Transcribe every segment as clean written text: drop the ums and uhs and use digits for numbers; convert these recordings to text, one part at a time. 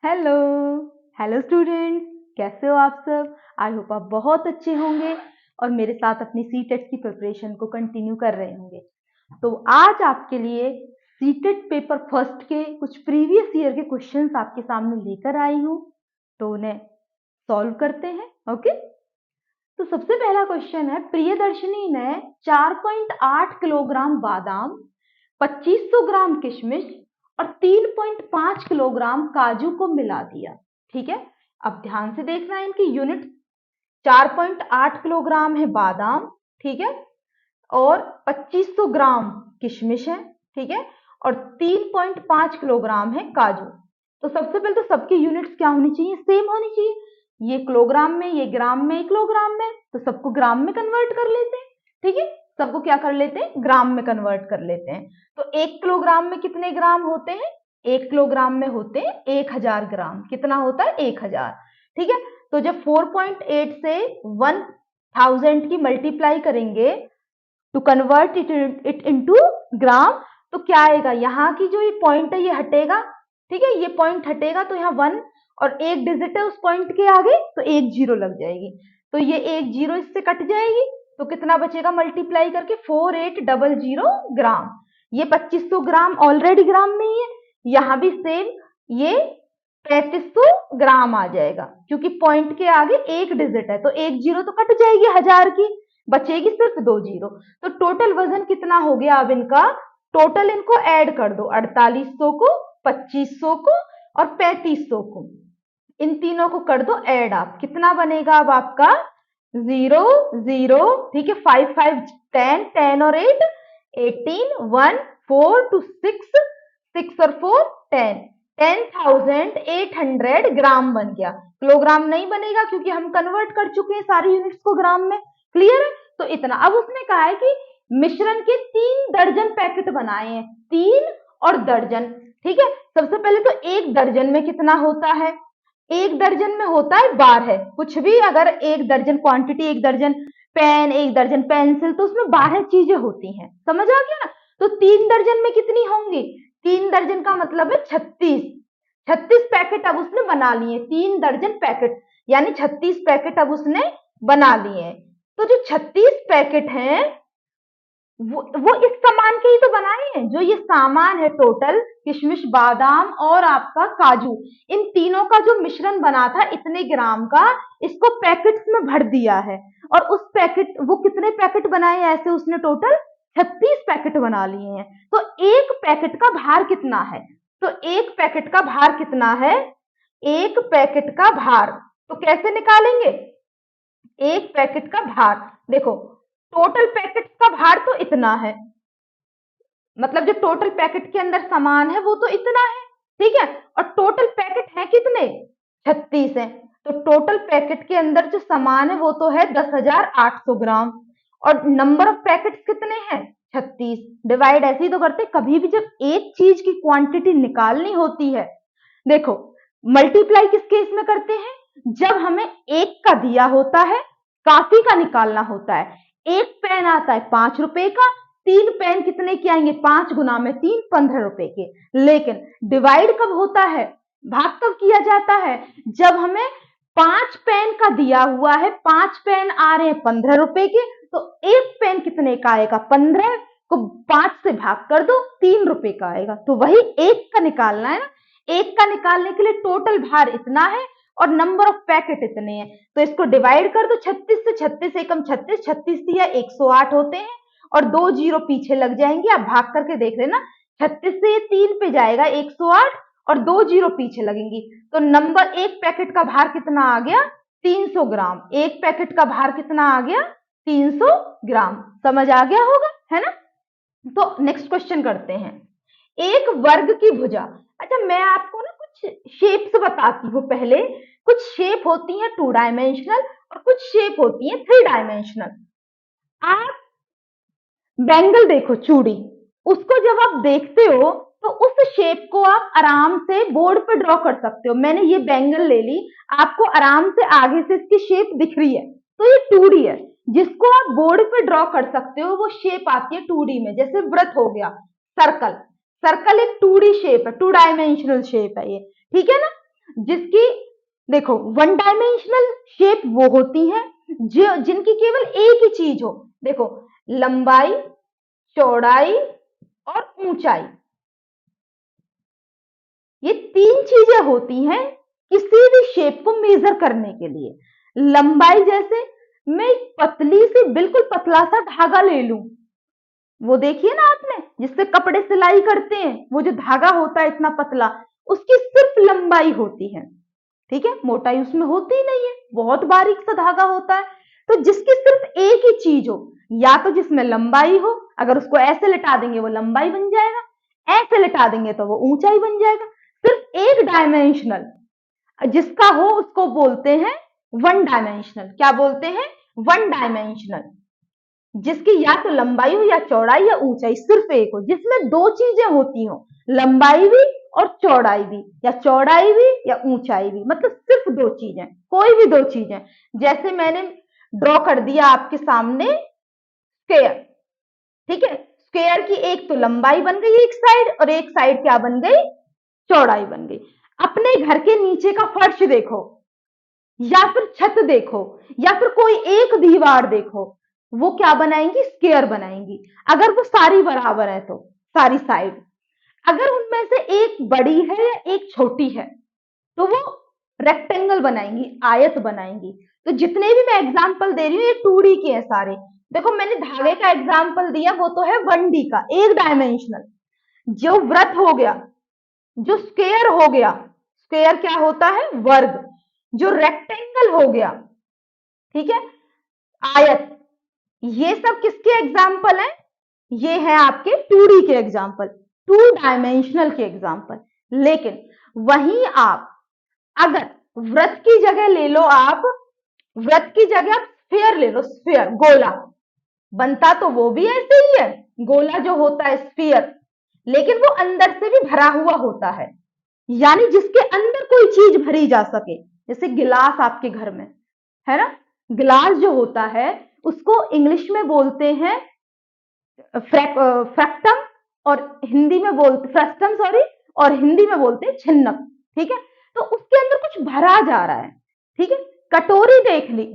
Hello hello students, कैसे हो आप सब। आई होप आप बहुत अच्छे होंगे और मेरे साथ अपनी सीटेट की प्रिपरेशन को कंटिन्यू कर रहे होंगे। तो आज आपके लिए सीटेट पेपर फर्स्ट के कुछ प्रीवियस ईयर के क्वेश्चंस आपके सामने लेकर आई हूँ, तो उन्हें सॉल्व करते हैं। ओके, तो सबसे पहला क्वेश्चन है, प्रियदर्शनी ने 4.8 किलोग्राम बादाम, 2500 ग्राम किशमिश और 3.5 किलोग्राम काजू को मिला दिया। ठीक है, अब ध्यान से देखना है इनकी यूनिट। 4.8 किलोग्राम है बादाम, ठीक है, और 2500 ग्राम किशमिश है, ठीक है, और 3.5 किलोग्राम है काजू। तो सबसे पहले तो सबकी यूनिट्स क्या होनी चाहिए, सेम होनी चाहिए। ये किलोग्राम में, ये ग्राम में, किलोग्राम में, तो सबको ग्राम में कन्वर्ट कर लेते हैं। ठीक है, सबको क्या कर लेते हैं, ग्राम में कन्वर्ट कर लेते हैं। तो 1 किलोग्राम में कितने ग्राम होते हैं, 1 किलोग्राम में होते हैं 1000 ग्राम। कितना होता है, 1000। ठीक है, तो जब 4.8 से 1000 की मल्टीप्लाई करेंगे to convert it into gram, तो क्या आएगा, यहाँ की जो ये पॉइंट है ये हटेगा। ठीक है, ये पॉइंट हटेगा तो यहाँ 1 और एक डिजिट है उस पॉइंट के आगे, तो एक जीरो लग जाएगी। तो ये एक जीरो इससे कट जाएगी, तो कितना बचेगा मल्टीप्लाई करके, 4800 ग्राम। ये 2500 ग्राम ऑलरेडी ग्राम में ही है, यहाँ भी सेम ये 3500 ग्राम आ जाएगा, क्योंकि पॉइंट के आगे एक डिजिट है, तो एक जीरो तो कट जाएगी 1000 की, बचेगी सिर्फ 2 जीरो। तो टोटल वजन कितना हो गया अब इनका, टोटल इनको ऐड कर दो, 4800 को, 2500 को और 3500 को, इन तीनों को कर दो ऐड। आप कितना बनेगा अब आपका, 0 0, ठीक है, 5 5 10, 10 और 8 18, 1 4 to 6, 6 और 4 10, 10,800 ग्राम बन गया। किलोग्राम नहीं बनेगा क्योंकि हम कन्वर्ट कर चुके हैं सारी यूनिट्स को ग्राम में। क्लियर है, तो इतना। अब उसने कहा है कि मिश्रण के 3 दर्जन पैकेट बनाए हैं, 3 और दर्जन। ठीक है, सबसे पहले तो एक दर्जन में कितना होता है, एक दर्जन में होता है 12। कुछ भी अगर एक दर्जन क्वांटिटी, एक दर्जन पेन, एक दर्जन पेंसिल, तो उसमें 12 चीजें होती हैं। समझ आ गया ना। तो 3 दर्जन में कितनी होंगी, 3 दर्जन का मतलब है 36। 36 पैकेट अब उसने बना लिए, 3 दर्जन पैकेट यानी 36 पैकेट अब उसने बना लिए। तो जो 36 पैकेट हैं वो इस सामान के ही तो बनाए हैं, जो ये सामान है टोटल, किशमिश, बादाम और आपका काजू, इन तीनों का जो मिश्रण बना था इतने ग्राम का, इसको पैकेट्स में भर दिया है। और उस पैकेट, वो कितने पैकेट बनाए ऐसे उसने, टोटल 36 पैकेट बना लिए हैं। तो एक पैकेट का भार कितना है, तो एक पैकेट का भार कितना है, एक पैकेट का भार तो कैसे निकालेंगे, एक पैकेट का भार, देखो टोटल पैकेट का भार तो इतना है, मतलब जो टोटल पैकेट के अंदर सामान है वो तो इतना है, ठीक है, और टोटल पैकेट है कितने, 36 है। तो टोटल पैकेट के अंदर जो सामान है वो तो है 10,800 ग्राम, और नंबर ऑफ पैकेट्स कितने हैं, 36। डिवाइड ऐसे ही तो करते, कभी भी जब एक चीज की क्वांटिटी निकालनी होती है, देखो मल्टीप्लाई किस केस में करते हैं, जब हमें एक का दिया होता है, काफी का निकालना होता है। एक पेन आता है 5 रुपए का, 3 पेन कितने के आएंगे, 5 गुना में 3, 15 रुपए के। लेकिन डिवाइड कब होता है, भाग कब किया जाता है, जब हमें 5 पेन का दिया हुआ है, 5 पेन आ रहे हैं 15 रुपए के, तो एक पेन कितने का आएगा, 15 को 5 से भाग कर दो, 3 रुपए का आएगा। तो वही एक का निकालना है ना, एक का निकालने के लिए टोटल भार इतना है और नंबर ऑफ पैकेट इतने हैं, तो इसको डिवाइड कर दो 36 से, 36 एकम 36, 36 दिया 108 होते हैं, और 2 जीरो पीछे लग जाएंगे। आप भाग करके देख लेना, 36 से ये 3 पे जाएगा 108 और 2 जीरो पीछे लगेंगी, तो नंबर एक पैकेट का भार कितना आ गया, 300 ग्राम। एक पैकेट का भार कितना आ गया, 300 ग्राम। समझ आ गया होगा, है ना। तो नेक्स्ट क्वेश्चन करते हैं, एक वर्ग की भुजा। अच्छा, मैं आपको ना कुछ शेप्स बताती हूँ पहले। कुछ शेप होती है 2 डायमेंशनल और कुछ शेप होती है 3 डायमेंशनल। आप बैंगल देखो, चूड़ी, उसको जब आप देखते हो तो उस शेप को आप आराम से बोर्ड पे ड्रॉ कर सकते हो। मैंने ये बैंगल ले ली, आपको आराम से आगे से इसकी शेप दिख रही है, तो ये 2D है, जिसको आप बोर्ड पे ड्रॉ कर सकते हो। वो शेप आती है 2D में, जैसे वृत्त हो गया, सर्कल। सर्कल एक 2D शेप है, 2 डायमेंशनल शेप है ये, ठीक है ना। जिसकी देखो वन डायमेंशनल शेप वो होती हैं जो जिनकी केवल एक ही चीज हो। देखो लंबाई, चौड़ाई और ऊंचाई, ये तीन चीजें होती हैं किसी भी शेप को मेजर करने के लिए। लंबाई जैसे मैं एक पतली सी बिल्कुल पतला सा धागा ले लूं, वो देखिए ना आपने जिससे कपड़े सिलाई करते हैं, वो जो धागा होता है इतना पतला, उसकी सिर्फ लंबाई होती है, ठीक है, मोटाई उसमें होती ही नहीं है, बहुत बारीक सा धागा होता है। तो जिसकी सिर्फ एक ही चीज हो, या तो जिसमें लंबाई हो, अगर उसको ऐसे लिटा देंगे वो लंबाई बन जाएगा, ऐसे लिटा देंगे तो वो ऊंचाई बन जाएगा। सिर्फ एक डायमेंशनल जिसका हो उसको बोलते हैं वन डायमेंशनल। क्या बोलते हैं? One dimensional. जिसकी या तो लंबाई हो या चौड़ाई या ऊंचाई सिर्फ एक हो, जिसमें दो चीजें होती हो, लंबाई भी और चौड़ाई भी, या चौड़ाई भी या ऊंचाई भी, मतलब सिर्फ दो चीजें, कोई भी दो चीजें। जैसे मैंने ड्रॉ कर दिया आपके सामने स्क्वायर, ठीक है, स्क्वायर की एक तो लंबाई बन गई एक साइड, और एक साइड क्या बन गई? चौड़ाई बन गई। अपने घर के नीचे का फर्श देखो, या फिर छत देखो, या फिर कोई एक दीवार देखो, वो क्या बनाएंगी? स्क्वायर बनाएंगी। अगर वो सारी बराबर है तो सारी साइड, अगर उनमें से एक बड़ी है या एक छोटी है तो वो रेक्टेंगल बनाएंगी, आयत बनाएंगी। तो जितने भी मैं एग्जांपल दे रही हूँ ये 2D के हैं सारे। देखो मैंने धागे का एग्जांपल दिया, वो तो है 1D का, एक डायमेंशनल। जो वृत्त हो गया, जो स्क्वायर हो गया, स्क्वायर क्या होता है? वर्ग। जो रेक्टेंगल हो गया, ठीक है, आयत, ये सब किसके एग्जाम्पल हैं? ये है आपके 2D के एग्जाम्पल, टू डायमेंशनल के एग्जाम्पल। लेकिन वहीं आप अगर वृत्त की जगह ले लो, आप वृत्त की जगह आप स्फीयर ले लो, स्फीयर, गोला, बनता तो वो भी ऐसे ही है, गोला जो होता है स्फीयर, लेकिन वो अंदर से भी भरा हुआ होता है, यानी जिसके अंदर कोई चीज भरी जा सके। जैसे गिलास आपके घर में है ना, गिलास जो होता है उसको इंग्लिश में बोलते हैं फ्रैक्टम, और हिंदी में बोलते फ्रस्टम, सॉरी, और हिंदी में बोलते हैं छिन्नक, ठीक है। तो उसके अंदर कुछ भरा जा रहा है, ठीक है। कटोरी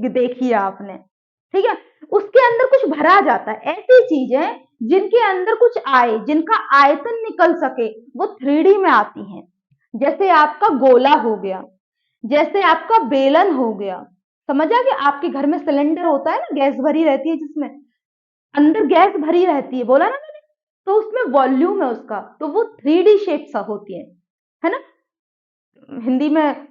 देखिए आपने, ठीक है, उसके अंदर कुछ भरा जाता है। ऐसी चीजें जिनके अंदर कुछ आए, जिनका आयतन निकल सके, वो 3D में आती हैं। जैसे आपका गोला हो गया, जैसे आपका बेलन हो गया, समझ आ गया? आपके घर में सिलेंडर होता है ना, गैस भरी रहती है जिसमें अंदर गैस भरी रहती है, बोला ना मैंने, तो उसमें वॉल्यूम है उसका, तो वो 3D शेप सा होती है ना। हिंदी में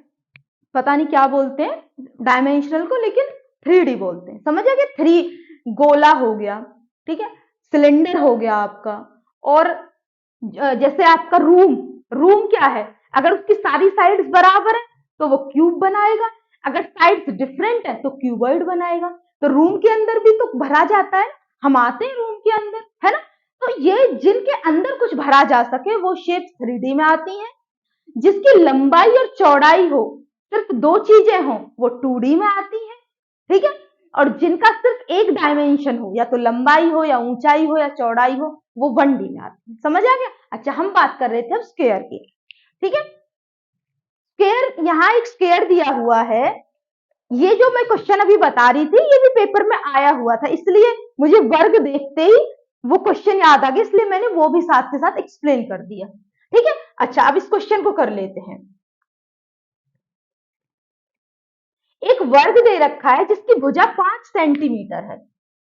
पता नहीं क्या बोलते हैं डायमेंशनल को, लेकिन 3D बोलते हैं, समझ आ गया? थ्री, गोला हो गया, ठीक है, सिलेंडर हो गया आपका, और जैसे आपका रूम, रूम क्या है? अगर उसकी सारी साइड्स बराबर है तो वो क्यूब बनाएगा, अगर साइड्स डिफरेंट है तो क्यूबॉइड बनाएगा। तो रूम के अंदर भी तो भरा जाता है, हम आते हैं रूम के अंदर, है ना। तो ये जिनके अंदर कुछ भरा जा सके वो शेप्स 3D में आती हैं। जिसकी लंबाई और चौड़ाई हो, सिर्फ दो चीजें हो, वो 2D में आती है, ठीक है। और जिनका सिर्फ एक डायमेंशन हो, या तो लंबाई हो या ऊंचाई हो या चौड़ाई हो, वो 1D में आती है। समझ आ गया? अच्छा, हम बात कर रहे थे अब स्क्वायर की, ठीक है। स्क्वायर, यहाँ एक स्क्वायर दिया हुआ है, ये जो मैं क्वेश्चन अभी बता रही थी ये भी पेपर में आया हुआ था, इसलिए मुझे वर्ग देखते ही वो क्वेश्चन याद आ गया, इसलिए मैंने वो भी साथ के साथ एक्सप्लेन कर दिया, ठीक है। अच्छा, अब इस क्वेश्चन को कर लेते हैं। एक वर्ग दे रखा है जिसकी भुजा 5 सेंटीमीटर है।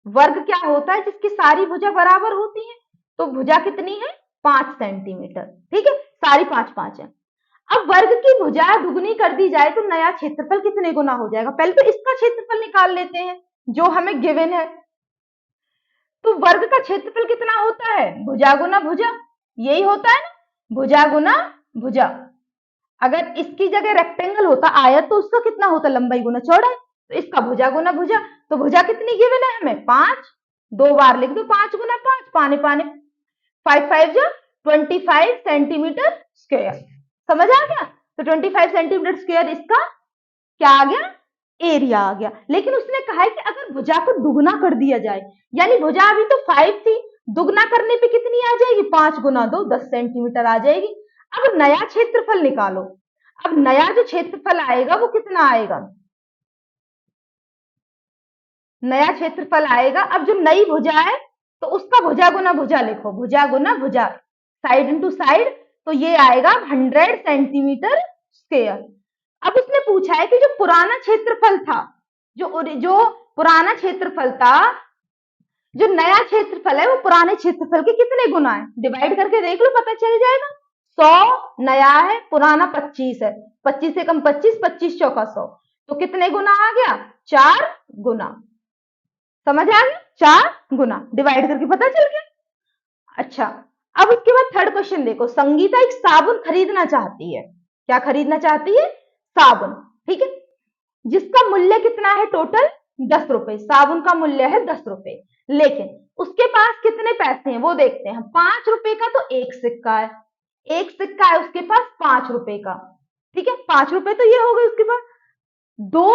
वर्ग क्या होता है? जिसकी सारी भुजा बराबर होती है, तो भुजा कितनी है? 5 सेंटीमीटर, ठीक है, सारी 5-5 है। अब वर्ग की भुजा दुगनी कर दी जाए तो नया क्षेत्रफल कितने गुना हो जाएगा? पहले तो इसका क्षेत्रफल निकाल लेते हैं जो हमें गिवन है। तो वर्ग का क्षेत्रफल कितना होता है? भुजा गुना भुजा, यही होता है ना, भुजा गुना भुजा। अगर इसकी जगह रेक्टेंगल होता आयत, तो उसका कितना होता? लंबाई गुना चौड़ाई। तो इसका भुजा गुना भुजा, तो भुजा कितनी गिवन है हमें? 5, 2 बार लिख दो, 5 गुना 5, पाने पाने 5 5 जा 25 सेंटीमीटर स्क्वायर। समझ आ गया? तो 25 सेंटीमीटर स्क्वायर इसका क्या आ गया? एरिया आ गया। लेकिन उसने कहा है कि अगर भुजा को दुगना कर दिया जाए, यानी भुजा अभी तो 5 थी, दुगना करने पे कितनी आ जाएगी? 5 गुना 2, 10 सेंटीमीटर आ जाएगी। अब नया क्षेत्रफल निकालो। अब नया जो क्षेत्रफल आएगा वो कितना आएगा, नया क्षेत्रफल आएगा। अब जो नई भुजा है तो उसका भुजा गुना भुजा लिखो, भुजा गुना भुजा, साइड इंटू साइड, तो ये आएगा 100 सेंटीमीटर स्क्वायर। अब उसने पूछा है कि जो पुराना क्षेत्रफल था, जो पुराना क्षेत्रफल था, जो नया क्षेत्रफल है वो पुराने क्षेत्रफल के कितने गुना है, डिवाइड करके देख लो पता चल जाएगा। 100 नया है, पुराना 25 है, 25 से कम 25, 25 चौका 100, तो कितने गुना आ गया, 4 गुना। समझ आ गया, 4 गुना, डिवाइड करके पता चल गया। अच्छा, अब उसके बाद थर्ड क्वेश्चन देखो, संगीता एक साबुन खरीदना चाहती है। क्या खरीदना चाहती है, साबुन, ठीक है, जिसका मूल्य कितना है टोटल, 10 रुपए, साबुन का मूल्य है 10 रुपए, लेकिन उसके पास कितने पैसे हैं वो देखते हैं। 5 रुपए का तो एक सिक्का है, एक सिक्का है उसके पास 5 रुपए का, ठीक है, 5 रुपए तो ये हो गए उसके पास। दो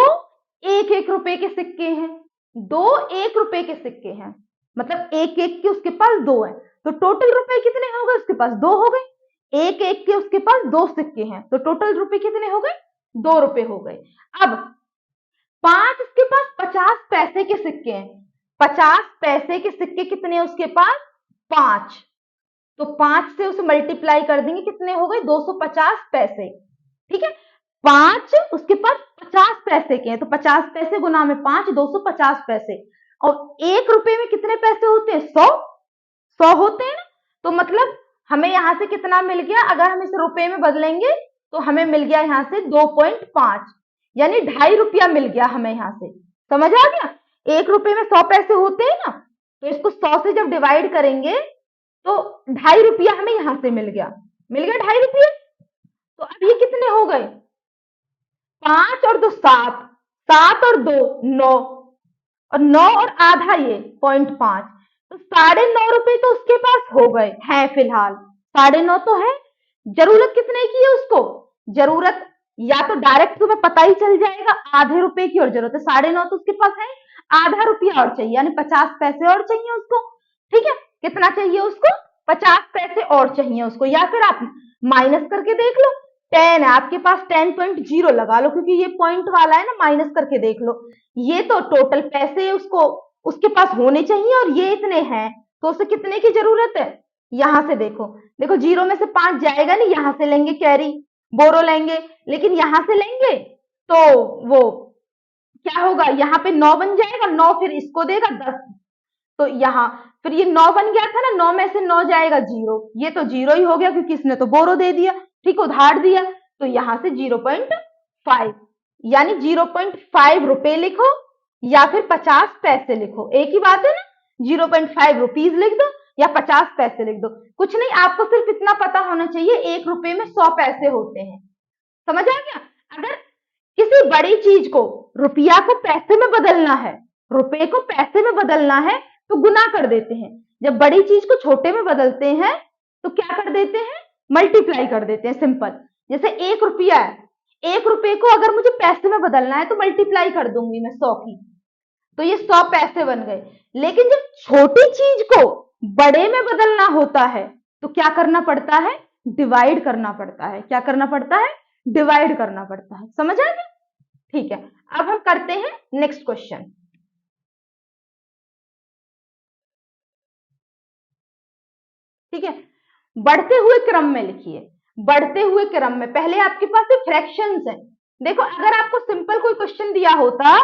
1-1 रुपए के सिक्के हैं, दो 1 रुपए के सिक्के हैं, मतलब एक एक के उसके पास 2 है, तो टोटल रुपए कितने हो गए उसके पास, 2 हो गए। एक एक के उसके पास 2 सिक्के हैं, तो टोटल रुपए कितने हो गए, 2 रुपए हो गए। अब 5 उसके पास 50 पैसे के सिक्के हैं, 50 पैसे के सिक्के कितने हैं उसके पास, 5, तो 5 से उसे मल्टीप्लाई कर देंगे, कितने हो गए, 250 पैसे, ठीक है। 5 उसके पास 50 पैसे के हैं, तो 50 पैसे गुना में 5, 250 पैसे, और 1 रुपए में कितने पैसे होते हैं, 100 होते हैं ना, तो मतलब हमें यहां से कितना मिल गया, अगर हम इसे रुपए में बदलेंगे तो हमें मिल गया यहां से 2.5, यानी 2.5 रुपया मिल गया हमें यहां से। समझ आ गया, 1 रुपए में 100 पैसे होते हैं ना, तो इसको 100 से जब डिवाइड करेंगे तो 2.5 रुपया हमें यहां से मिल गया, 2.5 रुपये। तो अब ये कितने हो गए, 5 और 2 7, 7 और 2 9, और 9 और आधा ये 0.5, तो 9.5 रुपए तो उसके पास हो गए हैं फिलहाल, 9.5 तो है। जरूरत कितने की है उसको, जरूरत या तो डायरेक्ट तुम्हें पता ही चल जाएगा, आधे रुपए की और जरूरत है 9.5 तो उसके पास है, आधा रुपया और चाहिए, यानी 50 पैसे और चाहिए उसको, ठीक है। कितना चाहिए उसको, 50 पैसे और चाहिए उसको, या फिर आप माइनस करके देख लो, 10 है आपके पास, 10.0 लगा लो, क्योंकि ये पॉइंट वाला है ना, माइनस करके देख लो। ये तो टोटल पैसे उसको उसके पास होने चाहिए और ये इतने हैं, तो उसे कितने की जरूरत है, यहां से देखो, देखो 0 में से 5 जाएगा नहीं, यहां से लेंगे कैरी, बोरो लेंगे, लेकिन यहां से लेंगे तो वो क्या होगा, यहाँ पे 9 बन जाएगा, 9 फिर इसको देगा 10, तो यहाँ फिर ये 9 बन गया था ना, 9 में से 9 जाएगा 0, ये तो 0 ही हो गया क्योंकि इसने तो बोरो दे दिया, ठीक, उधार दिया, तो यहां से 0.5, यानी 0.5 रुपए लिखो या फिर 50 पैसे लिखो, एक ही बात है ना, 0.5 रुपीज लिख दो या 50 पैसे लिख दो, कुछ नहीं, आपको सिर्फ इतना पता होना चाहिए 1 रुपए में 100 पैसे होते हैं। समझ आ गया, अगर किसी बड़ी चीज को, रुपया को पैसे में बदलना है, रुपए को पैसे में बदलना है तो गुना कर देते हैं, जब बड़ी चीज को छोटे में बदलते हैं तो क्या कर देते हैं, मल्टीप्लाई कर देते हैं, सिंपल। जैसे 1 रुपया है, 1 रुपए को अगर मुझे पैसे में बदलना है तो मल्टीप्लाई कर दूंगी मैं 100 की, तो ये 100 पैसे बन गए। लेकिन जब छोटी चीज को बड़े में बदलना होता है तो क्या करना पड़ता है, डिवाइड करना पड़ता है, क्या करना पड़ता है, डिवाइड करना पड़ता है। समझ आ गया, ठीक है। अब हम करते हैं नेक्स्ट क्वेश्चन, ठीक है। बढ़ते हुए क्रम में लिखिए, बढ़ते हुए क्रम में, पहले आपके पास फ्रैक्शंस है, देखो अगर आपको सिंपल कोई क्वेश्चन दिया होता,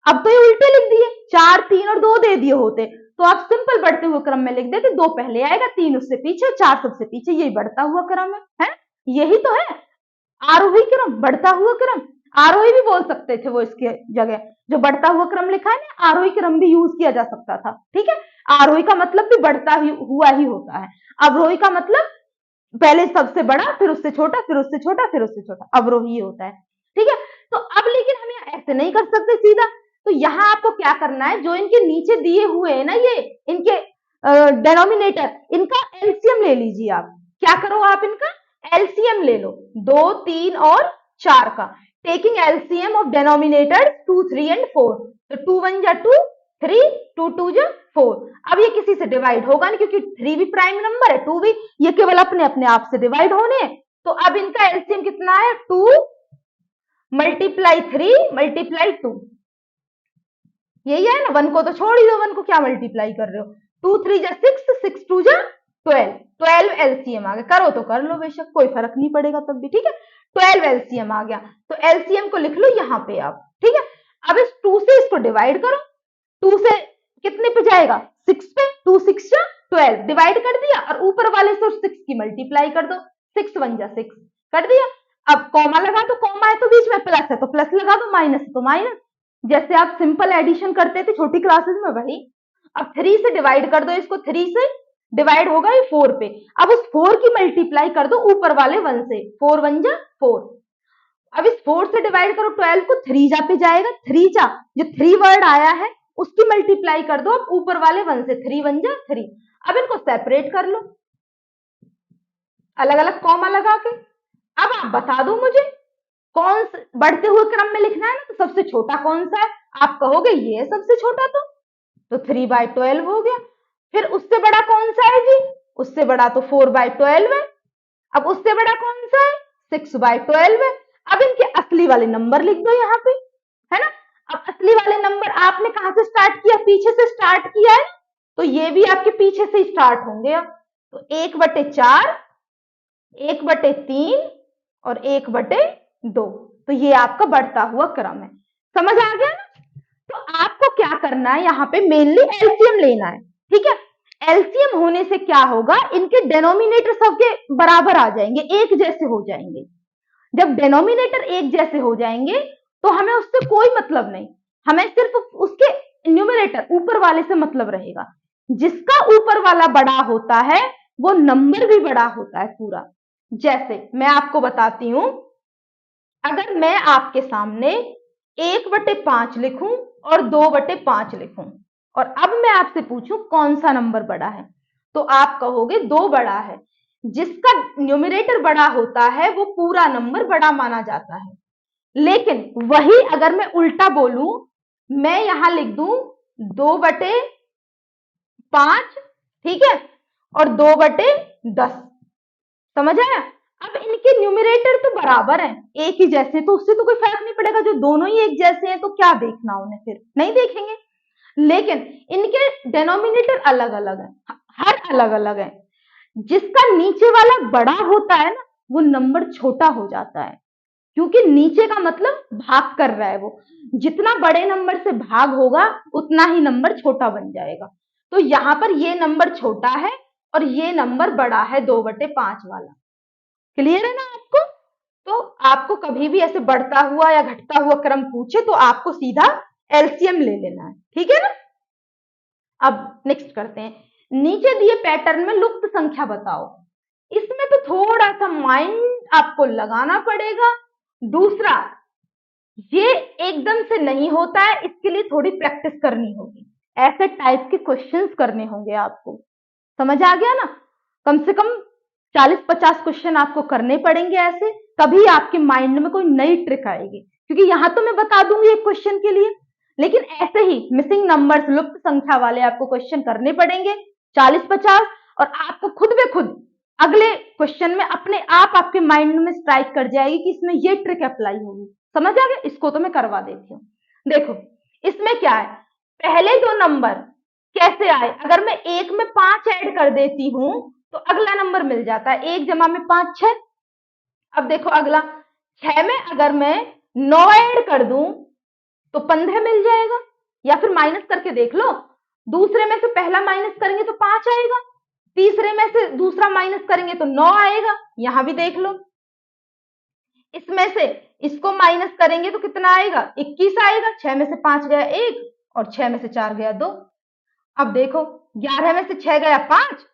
अब तो ये उल्टे लिख दिए, 4 3 और 2 दे दिए होते तो आप सिंपल बढ़ते हुए क्रम में लिख देते, 2 पहले आएगा, 3 उससे पीछे, 4 सबसे पीछे, यही बढ़ता हुआ क्रम है? यही तो है आरोही क्रम, बढ़ता हुआ क्रम, आरोही भी बोल सकते थे वो, इसके जगह जो बढ़ता हुआ क्रम लिखा है ना, आरोही क्रम भी यूज किया जा सकता था, ठीक है। आरोही का मतलब भी बढ़ता हुआ ही होता है, अवरोही का मतलब पहले सबसे बड़ा, फिर उससे छोटा, फिर उससे छोटा, फिर उससे छोटा, अवरोही होता है, ठीक है। तो अब लेकिन हम ऐसे नहीं कर सकते सीधा, तो यहाँ आपको क्या करना है, जो इनके नीचे दिए हुए हैं ना, ये इनके डेनोमिनेटर, इनका एलसीएम ले लीजिए आप, क्या करो आप, इनका एलसीएम ले लो, 2 3 और 4 का, taking LCM of denominator 2 3 and 4, तो 2 1 जा 2, 3 2 2 जा 4, अब ये किसी से डिवाइड होगा नहीं क्योंकि 3 भी प्राइम नंबर है, 2 भी, ये केवल अपने अपने आप से डिवाइड होने हैं, तो अब इनका एलसीएम कितना है, 2 मल्टीप्लाई 3 मल्टीप्लाई 2, यही है ना। 1 को तो छोड़ ही दो, 1 को क्या मल्टीप्लाई कर रहे हो। 2 3 जा 6, 6 2 जा 12, 12 एलसीएम आ गया। करो तो कर लो बेशक, कोई फर्क नहीं पड़ेगा तब भी, ठीक है। 12 एलसीएम आ गया, तो एलसीएम को लिख लो यहाँ पे आप, ठीक है। अब इस 2 से इसको डिवाइड करो, 2 से कितने पे जाएगा, 6 पे, 2 6 जा 12, डिवाइड कर दिया, और ऊपर वाले से 6 की मल्टीप्लाई कर दो, 6 1 जा 6 कर दिया। अब कॉमा लगा दो, कॉमा है तो बीच में प्लस है तो प्लस लगा दो, माइनस है तो माइनस, जैसे आप सिंपल एडिशन करते थे छोटी क्लासेस में वही। अब 3 से डिवाइड कर दो इसको, 3 से डिवाइड होगा ये 4 पे, अब उस 4 की मल्टीप्लाई कर दो ऊपर वाले 1 से, 4 1 जा 4। अब इस 4 से डिवाइड करो 12 को, 3 जा पे जाएगा, 3 जा जो 3 वर्ड आया है उसकी मल्टीप्लाई कर दो अब ऊपर वाले 1 से, 3 1 जा 3। अब इनको सेपरेट कर लो अलग अलग कॉमा लगा के। अब आप बता दो मुझे कौन से बढ़ते हुए क्रम में लिखना है ना, तो सबसे छोटा कौन सा है, आप कहोगे ये है सबसे छोटा, तो 3/12 हो गया। फिर उससे बड़ा कौन सा है जी, उससे बड़ा तो 4/12 है। अब उससे बड़ा कौन सा है, 6/12 है। अब इनके असली वाले नंबर लिख दो यहाँ पे, है ना। अब असली वाले नंबर आपने कहां से स्टार्ट किया, पीछे से स्टार्ट किया है, तो ये भी आपके पीछे से स्टार्ट होंगे। अब तो 1/4, 1/3 और 1/2, तो ये आपका बढ़ता हुआ क्रम है। समझ आ गया ना। तो आपको क्या करना है, यहाँ पे मेनली एलसीएम लेना है, ठीक है। एलसीएम होने से क्या होगा, इनके डेनोमिनेटर सबके बराबर आ जाएंगे, एक जैसे हो जाएंगे। जब डेनोमिनेटर एक जैसे हो जाएंगे तो हमें उससे कोई मतलब नहीं, हमें सिर्फ उसके न्यूमरेटर ऊपर वाले से मतलब रहेगा। जिसका ऊपर वाला बड़ा होता है वो नंबर भी बड़ा होता है पूरा। जैसे मैं आपको बताती हूं, अगर मैं आपके सामने 1/5 लिखूं और 2/5 लिखूं, और अब मैं आपसे पूछूं कौन सा नंबर बड़ा है, तो आप कहोगे 2 बड़ा है। जिसका न्यूमरेटर बड़ा होता है वो पूरा नंबर बड़ा माना जाता है। लेकिन वही अगर मैं उल्टा बोलूं, मैं यहां लिख दूं 2/5, ठीक है, और 2/10, समझ आया। अब इनके न्यूमरेटर तो बराबर है, एक ही जैसे, तो उससे तो कोई फर्क नहीं पड़ेगा, जो दोनों ही एक जैसे हैं तो क्या देखना उन्हें, फिर नहीं देखेंगे। लेकिन इनके डेनोमिनेटर अलग अलग है, हर अलग अलग है। जिसका नीचे वाला बड़ा होता है ना वो नंबर छोटा हो जाता है, क्योंकि नीचे का मतलब भाग कर रहा है वो, जितना बड़े नंबर से भाग होगा उतना ही नंबर छोटा बन जाएगा। तो यहाँ पर ये नंबर छोटा है और ये नंबर बड़ा है 2/5 वाला। क्लियर है ना आपको। तो आपको कभी भी ऐसे बढ़ता हुआ या घटता हुआ क्रम पूछे तो आपको सीधा एलसीएम ले लेना है, ठीक है ना। अब नेक्स्ट करते हैं, नीचे दिए पैटर्न में लुप्त संख्या बताओ। इसमें तो थोड़ा सा माइंड आपको लगाना पड़ेगा। दूसरा, ये एकदम से नहीं होता है, इसके लिए थोड़ी प्रैक्टिस करनी होगी, ऐसे टाइप के क्वेश्चंस करने होंगे आपको। समझ आ गया ना। कम से कम 40-50 क्वेश्चन आपको करने पड़ेंगे ऐसे, तभी आपके माइंड में कोई नई ट्रिक आएगी। क्योंकि यहां तो मैं बता दूंगी एक क्वेश्चन के लिए, लेकिन ऐसे ही मिसिंग नंबर्स लुप्त संख्या वाले आपको क्वेश्चन करने पड़ेंगे 40-50, और आपको खुद ब खुद अगले क्वेश्चन में अपने आप आपके माइंड में स्ट्राइक कर जाएगी कि इसमें ये ट्रिक अप्लाई होगी। समझ आ गया। इसको तो मैं करवा देती हूँ। देखो इसमें क्या है, पहले दो नंबर कैसे आए, अगर मैं एक में 5 ऐड कर देती हूं तो अगला नंबर मिल जाता है, 1 जमा में 5 6। अब देखो अगला 6 में अगर मैं 9 ऐड कर दूं तो 15 मिल जाएगा, या फिर माइनस करके देख लो, दूसरे में से पहला माइनस करेंगे तो 5 आएगा, तीसरे में से दूसरा माइनस करेंगे तो 9 आएगा, यहां भी देख लो। इसमें से इसको माइनस करेंगे तो कितना आएगा, 21 आएगा। 6 में से 5 गया 1 और 6 में से 4 गया 2। अब देखो 11 में से 6 गया 5,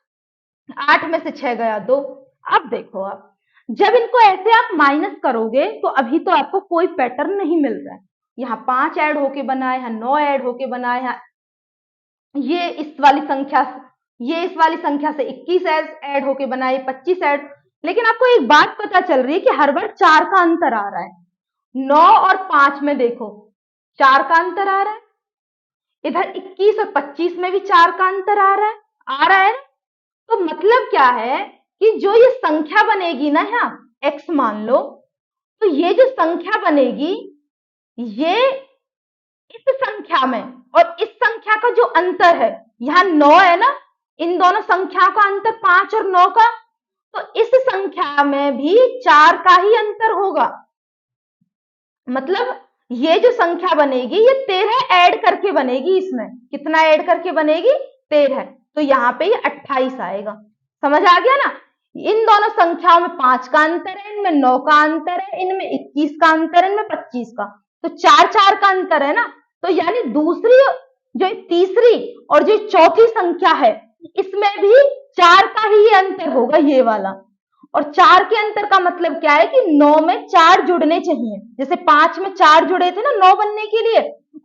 8 में से 6 गया 2। अब देखो, आप जब इनको ऐसे आप माइनस करोगे तो अभी तो आपको कोई पैटर्न नहीं मिल रहा है। यहाँ 5 ऐड होके बना है, यहाँ 9 ऐड होके बना है, यहाँ ये इस वाली संख्या, ये इस वाली संख्या से 21 ऐड होके बना है, 25 ऐड। लेकिन आपको एक बात पता चल रही है कि हर बार 4 का अंतर आ रहा है। 9 और 5 में देखो 4 का अंतर आ रहा है, इधर 21 और 25 में भी 4 का अंतर आ रहा है, आ रहा है ना। तो मतलब क्या है कि जो ये संख्या बनेगी ना, यहाँ x मान लो, तो ये जो संख्या बनेगी, ये इस संख्या में और इस संख्या का जो अंतर है, यहाँ 9 है ना, इन दोनों संख्याओं का अंतर 5 और 9 का, तो इस संख्या में भी 4 का ही अंतर होगा। मतलब ये जो संख्या बनेगी ये 13 ऐड करके बनेगी, इसमें कितना ऐड करके बनेगी, 13, तो यहाँ पे ये 28 आएगा। समझ आ गया ना। इन दोनों संख्याओं में 5 का अंतर है, इनमें 9 का अंतर है, इनमें 21 का अंतर है, इनमें 25 का, तो 4 का अंतर है ना। तो यानी दूसरी, जो तीसरी और जो चौथी संख्या है, इसमें भी 4 का ही अंतर होगा, ये वाला। और 4 के अंतर का मतलब क्या है कि 9 में 4 जुड़ने चाहिए, जैसे 5 में 4 जुड़े थे ना 9 बनने के लिए,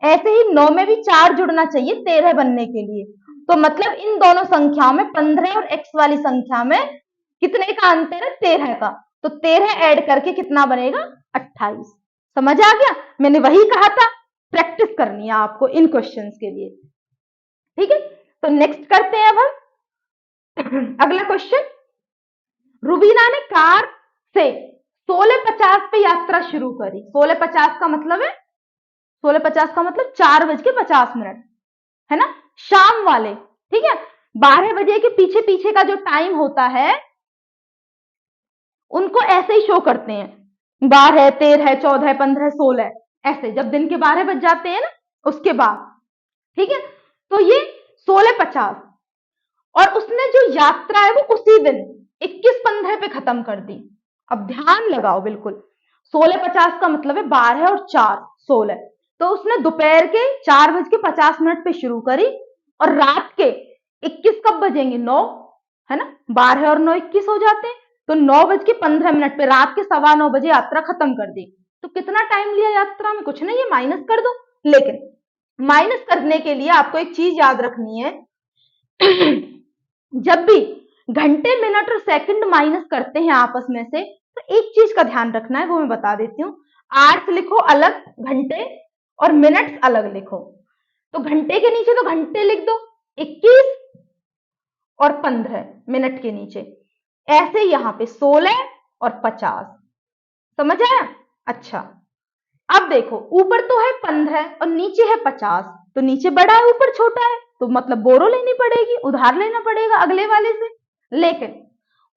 ऐसे ही 9 में भी 4 जुड़ना चाहिए 13 बनने के लिए। तो मतलब इन दोनों संख्याओं में 15 और x वाली संख्या में कितने का अंतर है, 13 का, तो 13 ऐड करके कितना बनेगा, 28। समझ आ गया। मैंने वही कहा था, प्रैक्टिस करनी है आपको इन क्वेश्चंस के लिए। ठीक है, तो नेक्स्ट करते हैं अब हम अगला क्वेश्चन। रुबीना ने कार से 16:50 पे यात्रा शुरू करी। 16:50 का मतलब है, 16:50 का मतलब 4:50 है ना, शाम वाले। ठीक है, 12 बजे के पीछे पीछे का जो टाइम होता है उनको ऐसे ही शो करते हैं, 12, 13, 14, 15, 16, ऐसे जब दिन के 12 बज जाते हैं ना उसके बाद। ठीक है, तो ये 16:50, और उसने जो यात्रा है वो उसी दिन 21:15 पे खत्म कर दी। अब ध्यान लगाओ बिल्कुल, 16:50 का मतलब है 12 और 4, 16, तो उसने दोपहर के 4:50 पे शुरू करी, और रात के 21 कब बजेंगे, 9, है ना, 12 और 9 21 हो जाते हैं, तो 9:15 पे रात के 9:15 बजे यात्रा खत्म कर दी। तो कितना टाइम लिया यात्रा में, कुछ नहीं, ये माइनस कर दो। लेकिन माइनस करने के लिए आपको एक चीज याद रखनी है जब भी घंटे, मिनट और सेकंड माइनस करते हैं आपस में से, तो एक चीज का ध्यान रखना है, वो मैं बता देती हूँ। आवर्स लिखो अलग, घंटे और मिनट्स अलग लिखो। तो घंटे के नीचे तो घंटे लिख दो 21 और 15 मिनट के नीचे, ऐसे यहाँ पे 16 और 50। समझ आया। अच्छा, अब देखो ऊपर तो है 15 और नीचे है 50, तो नीचे बड़ा है ऊपर छोटा है, तो मतलब बोरो लेनी पड़ेगी, उधार लेना पड़ेगा अगले वाले से। लेकिन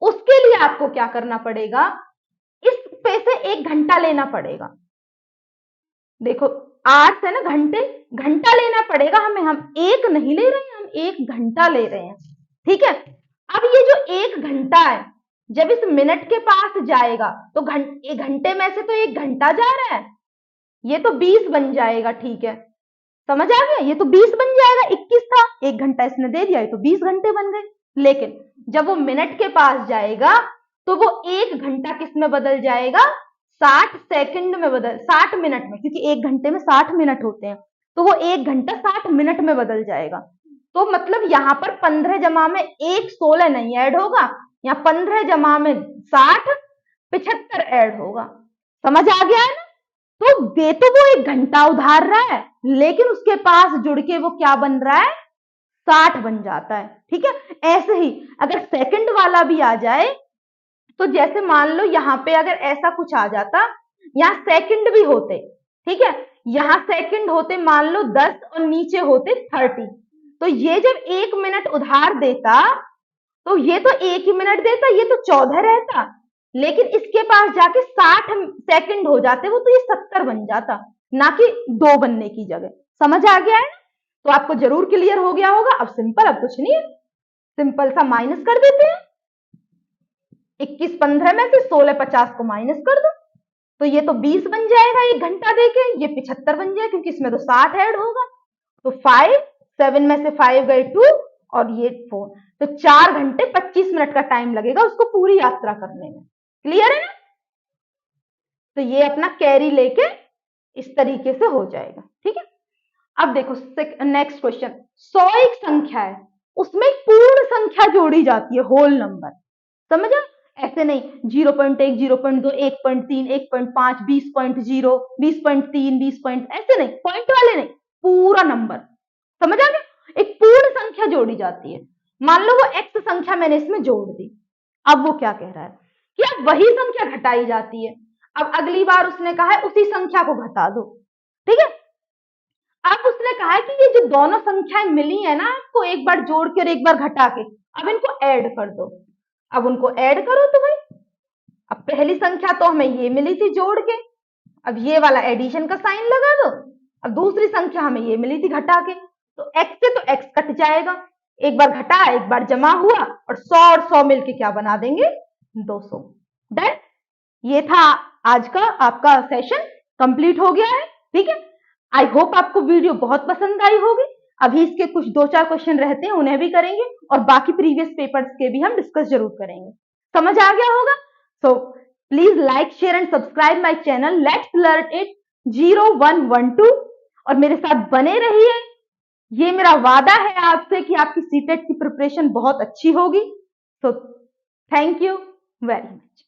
उसके लिए आपको क्या करना पड़ेगा, इस पे से 1 घंटा लेना पड़ेगा। देखो 8 है ना, घंटे, घंटा लेना पड़ेगा हमें, हम 1 नहीं ले रहे हैं, हम 1 घंटा ले रहे हैं। ठीक है, अब ये जो 1 घंटा है जब इस मिनट के पास जाएगा तो घंटे में से तो 1 घंटा जा रहा है, ये तो 20 बन जाएगा। ठीक है, समझ आ गया, ये तो 20 बन जाएगा, 21 था, 1 घंटा इसने दे दिया, ये तो 20 घंटे बन गए। लेकिन जब वो मिनट के पास जाएगा तो वो 1 घंटा किस में बदल जाएगा, 60 सेकंड में बदल, 60 मिनट में, क्योंकि 1 घंटे में 60 मिनट होते हैं, तो वो 1 घंटा 60 मिनट में बदल जाएगा। तो मतलब यहाँ पर 15 जमा में 1 16 नहीं ऐड होगा, यहाँ 15 जमा में 60 75 ऐड होगा। समझ आ गया है ना। तो दे तो वो 1 घंटा उधार रहा है, लेकिन उसके पास जुड़ के वो क्या बन रहा है, 60 बन जाता है। ठीक है, ऐसे ही अगर सेकंड वाला भी आ जाए, तो जैसे मान लो यहाँ पे अगर ऐसा कुछ आ जाता, यहाँ सेकंड भी होते, ठीक है, यहाँ सेकंड होते मान लो 10 और नीचे होते 30, तो ये जब 1 मिनट उधार देता तो ये तो 1 ही मिनट देता, ये तो 14 रहता, लेकिन इसके पास जाके 60 सेकंड हो जाते, वो तो ये 70 बन जाता, ना कि 2 बनने की जगह। समझ आ गया है ना। तो आपको जरूर क्लियर हो गया होगा। अब सिंपल, अब कुछ नहीं है, सिंपल सा माइनस कर देते हैं, 21 15 में से 16 50 को माइनस कर दो, तो ये तो 20 बन जाएगा 1 घंटा देके, ये 75 बन जाएगा क्योंकि इसमें तो 60 ऐड होगा। तो 5 7 में से 5 गए 2 और ये 4, तो 4 घंटे 25 मिनट का टाइम लगेगा उसको पूरी यात्रा करने में। क्लियर है ना। तो ये अपना कैरी लेके इस तरीके से हो जाएगा। ठीक है, अब देखो नेक्स्ट क्वेश्चन। 100 एक संख्या है, उसमें पूर्ण संख्या जोड़ी जाती है, होल नंबर। समझा, ऐसे नहीं 0.1 0.2 1.3 1.5 20.0 20.3 20. ऐसे नहीं, पॉइंट वाले नहीं, पूरा नंबर। समझ आ गया, एक पूर्ण संख्या जोड़ी जाती है। मान लो वो x संख्या मैंने इसमें जोड़ दी, अब वो क्या कह रहा है कि अब वही संख्या घटाई जाती है। अब अगली बार उसने कहा है उसी संख्या को घटा दो, ठीक है। अब उसने कहा है कि ये जो दोनों संख्याएं मिली है ना आपको, एक बार जोड़ के और एक बार घटा के, अब इनको ऐड कर दो। अब उनको ऐड करो तो भाई, अब पहली संख्या तो हमें ये मिली थी जोड़ के, अब ये वाला एडिशन का साइन लगा दो। अब दूसरी संख्या हमें ये मिली थी घटा के, तो x से तो x कट जाएगा, एक बार घटा एक बार जमा हुआ, और 100 मिलके क्या बना देंगे, 200। डन। ये था आज का आपका सेशन, कंप्लीट हो गया है, ठीक है। आई होप आपको वीडियो बहुत पसंद आई होगी। अभी इसके कुछ 2-4 क्वेश्चन रहते हैं, उन्हें भी करेंगे, और बाकी प्रीवियस पेपर्स के भी हम डिस्कस जरूर करेंगे। समझ आ गया होगा? So please like, share and subscribe my channel let's learn it 0112, और मेरे साथ बने रहिए। ये मेरा वादा है आपसे कि आपकी सीटेट की प्रिपरेशन बहुत अच्छी होगी। So thank you very much.